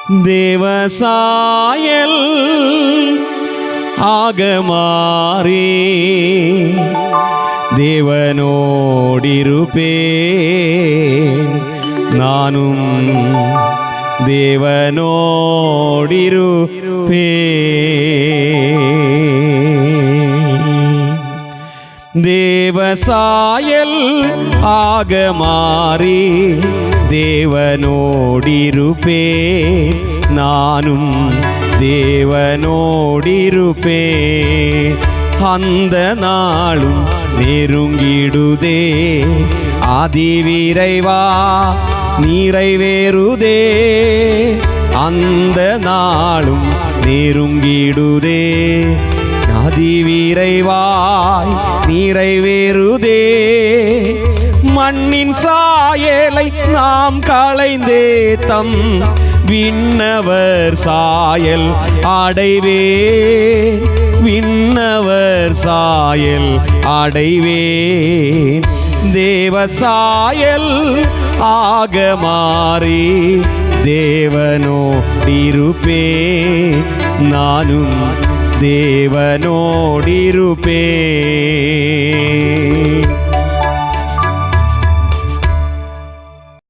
தேவசாயல் ஆக மாறி தேவனோடிருப்பேன் நானும் தேவனோடிருப்பேன். தேவசாயல் ஆக மாறி தேவனோடிருப்பேன் நானும் தேவனோடிருப்பேன். அந்த நாளும் நெருங்கிடுதே அதிவிரைவா நிறைவேறுதே. அந்த நாளும் நெருங்கிடுதே அதிவிரைவாய் நிறைவேறுதே. மண்ணின் சாயலை நாம் களைந்தே தம் விண்ணவர் சாயல் அடைவே. விண்ணவர் சாயல் அடைவேன். தேவசாயல் ஆக மாறி தேவனோடிருப்பேன் நானும் தேவனோடிருப்பேன்.